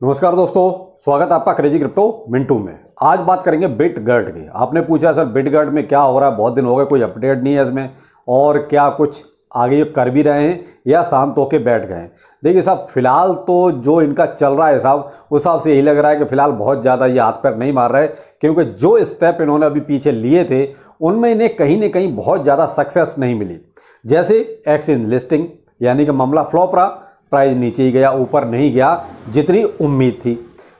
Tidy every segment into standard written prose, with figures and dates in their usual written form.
नमस्कार दोस्तों, स्वागत है आपका क्रेजी क्रिप्टो मिंटू में। आज बात करेंगे बिटगर्ट की। आपने पूछा सर बिटगर्ट में क्या हो रहा है, बहुत दिन हो गए, कोई अपडेट नहीं है इसमें और क्या कुछ आगे कर भी रहे हैं या शांत होके बैठ गए हैं। देखिए साहब, फिलहाल तो जो इनका चल रहा है साहब, उस हिसाब से यही लग रहा है कि फिलहाल बहुत ज़्यादा ये हाथ पैर नहीं मार रहे, क्योंकि जो स्टेप इन्होंने अभी पीछे लिए थे उनमें इन्हें कहीं ना कहीं बहुत ज़्यादा सक्सेस नहीं मिली। जैसे एक्सचेंज लिस्टिंग, यानी कि मामला फ्लॉप रहा, प्राइस नीचे ही गया, ऊपर नहीं गया जितनी उम्मीद थी।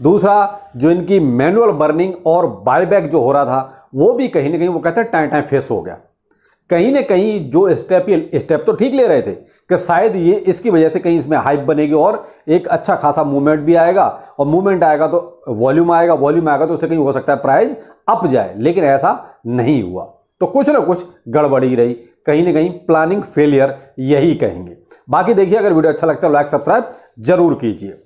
दूसरा, जो इनकी मैनुअल बर्निंग और बायबैक जो हो रहा था वो भी कहीं ना कहीं वो कहते हैं टाइम फेस हो गया। कहीं ना कहीं जो स्टेप तो ठीक ले रहे थे कि शायद ये इसकी वजह से कहीं इसमें हाइप बनेगी और एक अच्छा खासा मूवमेंट भी आएगा, और मूवमेंट आएगा तो वॉल्यूम आएगा, वॉल्यूम आएगा तो उससे कहीं हो सकता है प्राइस अप जाए, लेकिन ऐसा नहीं हुआ। तो कुछ ना कुछ गड़बड़ी रही, कहीं ना कहीं प्लानिंग फेलियर यही कहेंगे। बाकी देखिए, अगर वीडियो अच्छा लगता है लाइक सब्सक्राइब जरूर कीजिए।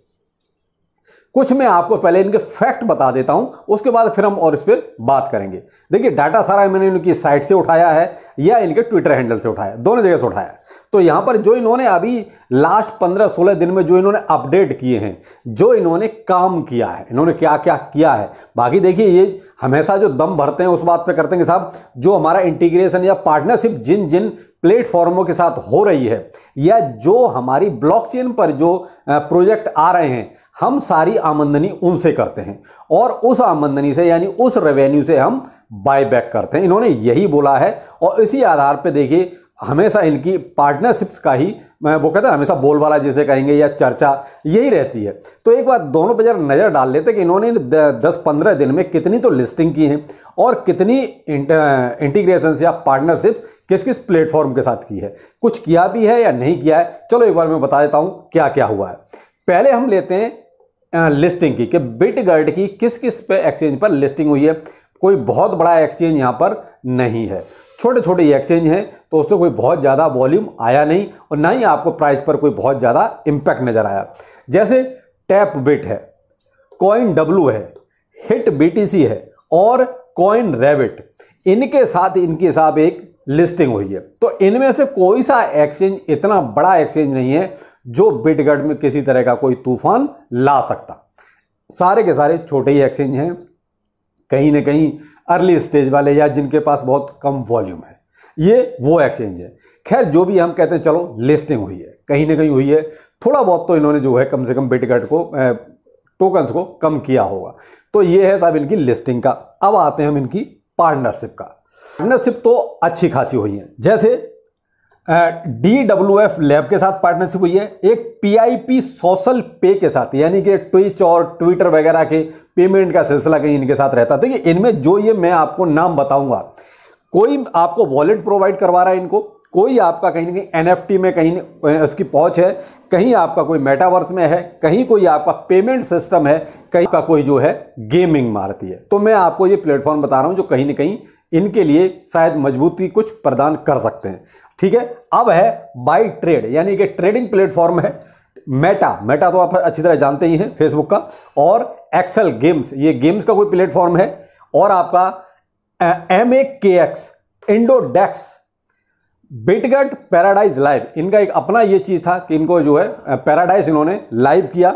कुछ मैं आपको पहले इनके फैक्ट बता देता हूं, उसके बाद फिर हम और इस पर बात करेंगे। देखिए, डाटा सारा मैंने इनकी साइट से उठाया है या इनके ट्विटर हैंडल से उठाया, दोनों जगह से उठाया है। तो यहां पर जो इन्होंने अभी लास्ट 15-16 दिन में जो इन्होंने अपडेट किए हैं, जो इन्होंने काम किया है, इन्होंने क्या क्या किया है। बाकी देखिए, ये हमेशा जो दम भरते हैं उस बात पे करते हैं कि साहब जो हमारा इंटीग्रेशन या पार्टनरशिप जिन जिन प्लेटफॉर्मों के साथ हो रही है, या जो हमारी ब्लॉकचेन पर जो प्रोजेक्ट आ रहे हैं, हम सारी आमदनी उनसे करते हैं और उस आमदनी से यानी उस रेवेन्यू से हम बाय बैक करते हैं। इन्होंने यही बोला है और इसी आधार पे देखिए हमेशा इनकी पार्टनरशिप्स का ही वो कहते हैं हमेशा बोलबाला जिसे कहेंगे या चर्चा यही रहती है। तो एक बार दोनों पे जरा नज़र डाल लेते हैं कि इन्होंने 10-15 दिन में कितनी तो लिस्टिंग की है और कितनी इंटीग्रेशन या पार्टनरशिप किस किस प्लेटफॉर्म के साथ की है, कुछ किया भी है या नहीं किया है। चलो एक बार मैं बता देता हूँ क्या क्या हुआ है। पहले हम लेते हैं लिस्टिंग की, कि बिटगर्ट की किस किस पे एक्सचेंज पर लिस्टिंग हुई है। कोई बहुत बड़ा एक्सचेंज यहाँ पर नहीं है, छोटे छोटे एक्सचेंज हैं, तो उससे कोई बहुत ज़्यादा वॉल्यूम आया नहीं और ना ही आपको प्राइस पर कोई बहुत ज़्यादा इम्पैक्ट नज़र आया। जैसे टैप बिट है, कॉइन डब्लू है, हिट बीटीसी है और कॉइन रैबिट, इनके साथ इनके हिसाब एक लिस्टिंग हुई है। तो इनमें से कोई सा एक्सचेंज इतना बड़ा एक्सचेंज नहीं है जो बिटगर्ट में किसी तरह का कोई तूफान ला सकता। सारे के सारे छोटे ही एक्सचेंज हैं, कहीं ना कहीं अर्ली स्टेज वाले या जिनके पास बहुत कम वॉल्यूम है, ये वो एक्सचेंज है। खैर जो भी हम कहते हैं, चलो लिस्टिंग हुई है, कहीं ना कहीं हुई है, थोड़ा बहुत तो इन्होंने जो है कम से कम बिटगर्ट को टोकन्स को कम किया होगा। तो ये है साहब इनकी लिस्टिंग का। अब आते हैं हम इनकी पार्टनरशिप का। पार्टनरशिप तो अच्छी खासी हुई है। जैसे DWF लैब के साथ पार्टनरशिप हुई है, एक PIP सोशल पे के साथ, यानी कि ट्विच और ट्विटर वगैरह के पेमेंट का सिलसिला कहीं इनके साथ रहता है। तो इनमें जो ये मैं आपको नाम बताऊंगा, कोई आपको वॉलेट प्रोवाइड करवा रहा है इनको, कोई आपका कहीं ना कहीं NFT में कहीं उसकी पहुंच है, कहीं आपका कोई मेटावर्स में है, कहीं कोई आपका पेमेंट सिस्टम है, कहीं का कोई जो है गेमिंग मारती है। तो मैं आपको ये प्लेटफॉर्म बता रहा हूं जो कहीं ना कहीं इनके लिए शायद मजबूती कुछ प्रदान कर सकते हैं। ठीक है, अब है बाय ट्रेड, यानी कि ट्रेडिंग प्लेटफॉर्म है। मेटा तो आप अच्छी तरह जानते ही हैं, फेसबुक का, और एक्सेल गेम्स, ये गेम्स का कोई प्लेटफॉर्म है, और आपका MAKX, इंडोडेक्स, बिटगर्ट, पैराडाइज लाइव, इनका एक अपना ये चीज था कि इनको जो है पैराडाइज इन्होंने लाइव किया।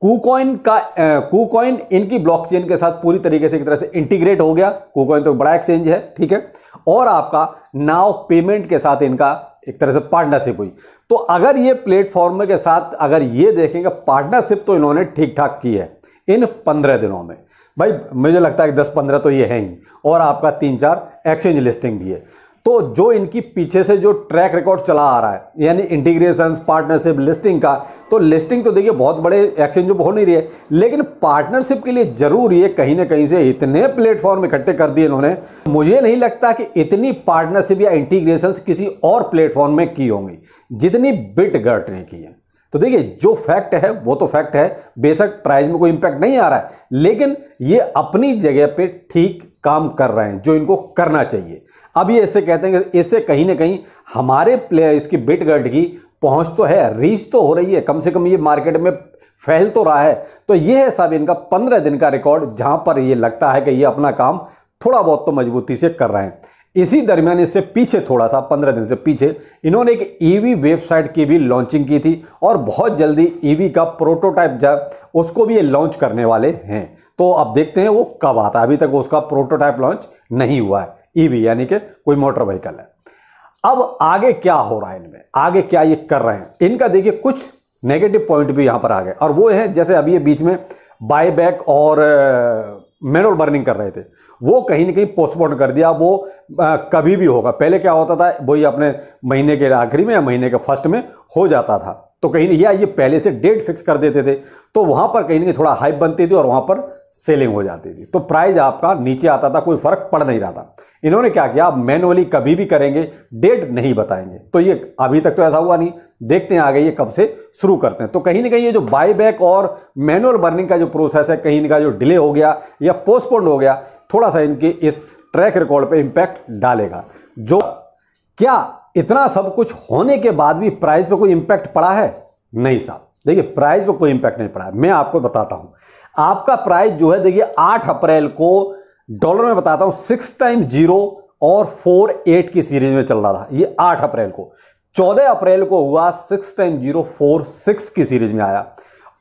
KuCoin इनकी ब्लॉकचेन के साथ पूरी तरीके से एक तरह से इंटीग्रेट हो गया। KuCoin तो बड़ा एक्सचेंज है, ठीक है, और आपका नाउ पेमेंट के साथ इनका एक तरह से पार्टनरशिप हुई। तो अगर ये प्लेटफॉर्म के साथ अगर ये देखेंगे, पार्टनरशिप तो इन्होंने ठीक ठाक की है इन 15 दिनों में। भाई मुझे लगता है कि 10-15 तो ये है ही, और आपका 3-4 एक्सचेंज लिस्टिंग भी है। तो जो इनकी पीछे से जो ट्रैक रिकॉर्ड चला आ रहा है, यानी इंटीग्रेशन, पार्टनरशिप, लिस्टिंग का, तो लिस्टिंग तो देखिए बहुत बड़े एक्सचेंज हो नहीं रही है, लेकिन पार्टनरशिप के लिए जरूरी है। कहीं ना कहीं से इतने प्लेटफॉर्म इकट्ठे कर दिए इन्होंने, मुझे नहीं लगता कि इतनी पार्टनरशिप या इंटीग्रेशन किसी और प्लेटफॉर्म में की होंगी जितनी बिटगर्ट ने की है। तो देखिए, जो फैक्ट है वो तो फैक्ट है, बेशक प्राइस में कोई इंपैक्ट नहीं आ रहा है, लेकिन ये अपनी जगह पे ठीक काम कर रहे हैं जो इनको करना चाहिए। अब ये इससे कहते हैं कि इससे कहीं ना कहीं हमारे प्लेयर, इसकी बिटगर्ट की पहुंच तो है, रीच तो हो रही है, कम से कम ये मार्केट में फैल तो रहा है। तो ये है साहब इनका 15 दिन का रिकॉर्ड, जहां पर ये लगता है कि ये अपना काम थोड़ा बहुत तो मजबूती से कर रहे हैं। इसी दरमियान इससे पीछे थोड़ा सा 15 दिन से पीछे इन्होंने एक ईवी वेबसाइट की भी लॉन्चिंग की थी और बहुत जल्दी ईवी का प्रोटोटाइप उसको भी ये लॉन्च करने वाले हैं। तो अब देखते हैं वो कब आता है। अभी तक उसका प्रोटोटाइप लॉन्च नहीं हुआ है, ईवी यानी कि कोई मोटर व्हीकल है। अब आगे क्या हो रहा है इनमें, आगे क्या ये कर रहे हैं, इनका देखिए कुछ नेगेटिव पॉइंट भी यहां पर आ गए और वो है जैसे अभी ये बीच में बायबैक और मैनुअल बर्निंग कर रहे थे, वो कहीं ना कहीं पोस्टपोन कर दिया। वो कभी भी होगा, पहले क्या होता था वही अपने महीने के आखिरी में या महीने के फर्स्ट में हो जाता था, तो कहीं या ये पहले से डेट फिक्स कर देते थे, तो वहां पर कहीं ना कहीं थोड़ा हाइप बनती थी और वहां पर सेलिंग हो जाती थी, तो प्राइस आपका नीचे आता था, कोई फर्क पड़ नहीं रहा था। इन्होंने क्या किया, मैनुअली कभी भी करेंगे, डेट नहीं बताएंगे, तो ये अभी तक तो ऐसा हुआ नहीं, देखते हैं आगे ये कब से शुरू करते हैं। तो कहीं ना कहीं ये जो बायबैक और मैनुअल बर्निंग का जो प्रोसेस है, कहीं ना जो डिले हो गया या पोस्टपोन्ड हो गया, थोड़ा सा इनके इस ट्रैक रिकॉर्ड पे इंपैक्ट डालेगा। जो क्या इतना सब कुछ होने के बाद भी प्राइस पे कोई इंपैक्ट पड़ा है? नहीं साहब, देखिए प्राइस पे कोई इंपैक्ट नहीं पड़ा। मैं आपको बताता हूं, आपका प्राइस जो है देखिए 8 अप्रैल को डॉलर में बताता हूं 6 टाइम 0 और 48 की सीरीज में चल रहा था, ये 8 अप्रैल को। 14 अप्रैल को हुआ 6 टाइम 0 46 की सीरीज में आया।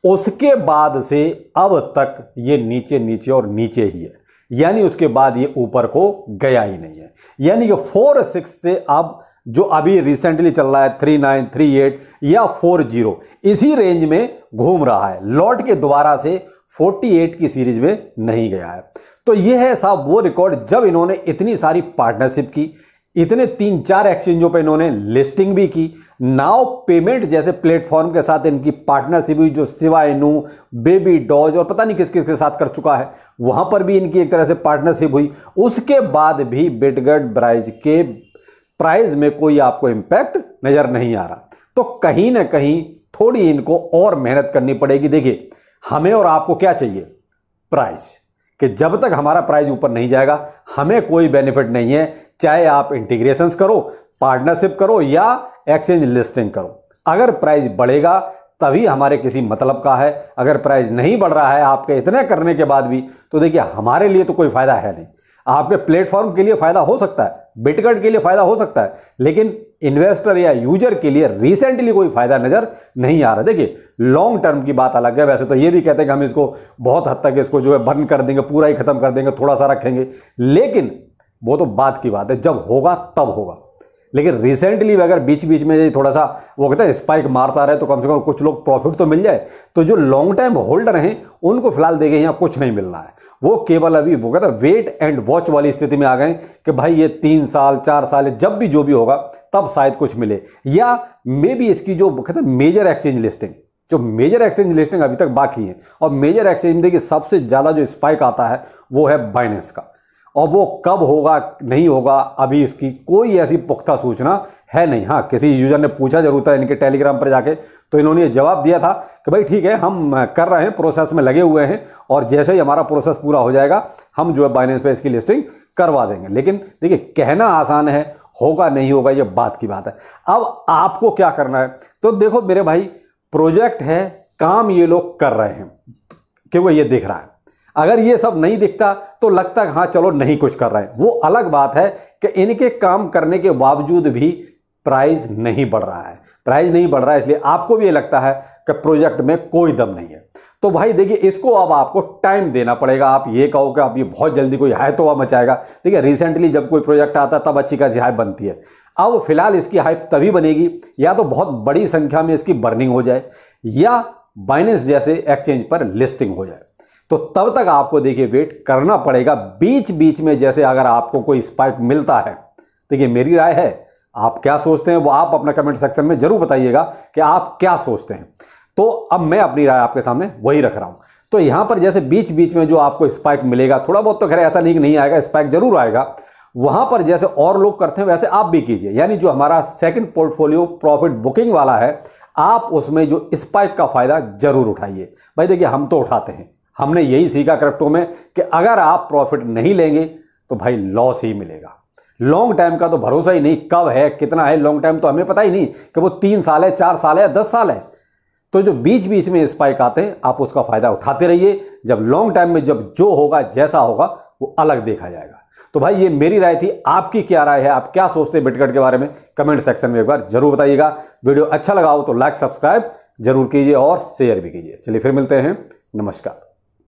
उसके बाद से अब तक ये नीचे नीचे और नीचे ही है, यानी उसके बाद ये ऊपर को गया ही नहीं है। यानी कि 46 से अब जो अभी रिसेंटली चल रहा है 39, 38 या 40 इसी रेंज में घूम रहा है, लौट के दोबारा से 48 की सीरीज में नहीं गया है। तो यह है साहब वो रिकॉर्ड, जब इन्होंने इतनी सारी पार्टनरशिप की, इतने 3-4 एक्सचेंजों पे इन्होंने लिस्टिंग भी की, नाउ पेमेंट जैसे प्लेटफॉर्म के साथ इनकी पार्टनरशिप हुई, जो सिवा इनू, बेबी डॉज और पता नहीं किस किस के साथ कर चुका है, वहां पर भी इनकी एक तरह से पार्टनरशिप हुई। उसके बाद भी बिटगेट ब्राइज के प्राइस में कोई आपको इंपैक्ट नजर नहीं आ रहा। तो कहीं ना कहीं थोड़ी इनको और मेहनत करनी पड़ेगी। देखिए हमें और आपको क्या चाहिए, प्राइस, कि जब तक हमारा प्राइस ऊपर नहीं जाएगा हमें कोई बेनिफिट नहीं है, चाहे आप इंटीग्रेशंस करो, पार्टनरशिप करो या एक्सचेंज लिस्टिंग करो। अगर प्राइस बढ़ेगा तभी हमारे किसी मतलब का है, अगर प्राइस नहीं बढ़ रहा है आपके इतने करने के बाद भी, तो देखिए हमारे लिए तो कोई फायदा है नहीं। आपके प्लेटफॉर्म के लिए फायदा हो सकता है, बिटगेट के लिए फायदा हो सकता है, लेकिन इन्वेस्टर या यूजर के लिए रिसेंटली कोई फायदा नजर नहीं आ रहा। देखिए लॉन्ग टर्म की बात अलग है, वैसे तो ये भी कहते हैं कि हम इसको बहुत हद तक इसको जो है बर्न कर देंगे, पूरा ही खत्म कर देंगे, थोड़ा सा रखेंगे, लेकिन वो तो बात की बात है, जब होगा तब होगा। लेकिन रिसेंटली अगर बीच बीच में थोड़ा सा वो कहते हैं स्पाइक मारता रहे तो कम से कम कुछ लोग प्रॉफिट तो मिल जाए। तो जो लॉन्ग टाइम होल्डर हैं उनको फिलहाल देखे यहाँ कुछ नहीं मिल रहा है, वो केवल अभी वो कहते हैं वेट एंड वॉच वाली स्थिति में आ गए कि भाई ये 3 साल 4 साल जब भी जो भी होगा तब शायद कुछ मिले, या मे बी इसकी जो कहते हैं मेजर एक्सचेंज लिस्टिंग, जो मेजर एक्सचेंज लिस्टिंग अभी तक बाकी है। और मेजर एक्सचेंज देखिए सबसे ज़्यादा जो स्पाइक आता है वो है बाइनेंस का, और वो कब होगा नहीं होगा अभी इसकी कोई ऐसी पुख्ता सूचना है नहीं। हाँ, किसी यूजर ने पूछा जरूर था इनके टेलीग्राम पर जाके, तो इन्होंने ये जवाब दिया था कि भाई ठीक है हम कर रहे हैं, प्रोसेस में लगे हुए हैं, और जैसे ही हमारा प्रोसेस पूरा हो जाएगा हम जो है बाइनेंस पे इसकी लिस्टिंग करवा देंगे। लेकिन देखिए कहना आसान है, होगा नहीं होगा ये बात की बात है। अब आपको क्या करना है, तो देखो मेरे भाई प्रोजेक्ट है, काम ये लोग कर रहे हैं क्योंकि ये दिख रहा है। अगर ये सब नहीं दिखता तो लगता है हाँ चलो नहीं कुछ कर रहे हैं, वो अलग बात है कि इनके काम करने के बावजूद भी प्राइस नहीं बढ़ रहा है। प्राइस नहीं बढ़ रहा है इसलिए आपको भी ये लगता है कि प्रोजेक्ट में कोई दम नहीं है। तो भाई देखिए इसको अब आपको टाइम देना पड़ेगा। आप ये कहो कि आप ये बहुत जल्दी कोई हाइप तो मचाएगा, देखिए रिसेंटली जब कोई प्रोजेक्ट आता है तब अच्छी खासी हाइप बनती है। अब फिलहाल इसकी हाइप तभी बनेगी या तो बहुत बड़ी संख्या में इसकी बर्निंग हो जाए या बाइनेंस जैसे एक्सचेंज पर लिस्टिंग हो जाए, तो तब तक आपको देखिए वेट करना पड़ेगा। बीच बीच में जैसे अगर आपको कोई स्पाइक मिलता है, देखिए मेरी राय है, आप क्या सोचते हैं वो आप अपना कमेंट सेक्शन में जरूर बताइएगा कि आप क्या सोचते हैं। तो अब मैं अपनी राय आपके सामने वही रख रहा हूं। तो यहां पर जैसे बीच बीच में जो आपको स्पाइक मिलेगा, थोड़ा बहुत तो खैर ऐसा नहीं आएगा, स्पाइक जरूर आएगा, वहां पर जैसे और लोग करते हैं वैसे आप भी कीजिए। यानी जो हमारा सेकंड पोर्टफोलियो प्रॉफिट बुकिंग वाला है, आप उसमें जो स्पाइक का फायदा जरूर उठाइए। भाई देखिए हम तो उठाते हैं, हमने यही सीखा क्रिप्टो में कि अगर आप प्रॉफिट नहीं लेंगे तो भाई लॉस ही मिलेगा। लॉन्ग टाइम का तो भरोसा ही नहीं, कब है कितना है लॉन्ग टाइम तो हमें पता ही नहीं कि वो 3 साल है 4 साल है या 10 साल है। तो जो बीच बीच में स्पाइक आते हैं आप उसका फायदा उठाते रहिए। जब लॉन्ग टाइम में जब जो होगा जैसा होगा वो अलग देखा जाएगा। तो भाई ये मेरी राय थी, आपकी क्या राय है, आप क्या सोचते हैं बिटगार्ड के बारे में, कमेंट सेक्शन में एक बार जरूर बताइएगा। वीडियो अच्छा लगा हो तो लाइक सब्सक्राइब जरूर कीजिए और शेयर भी कीजिए। चलिए फिर मिलते हैं, नमस्कार।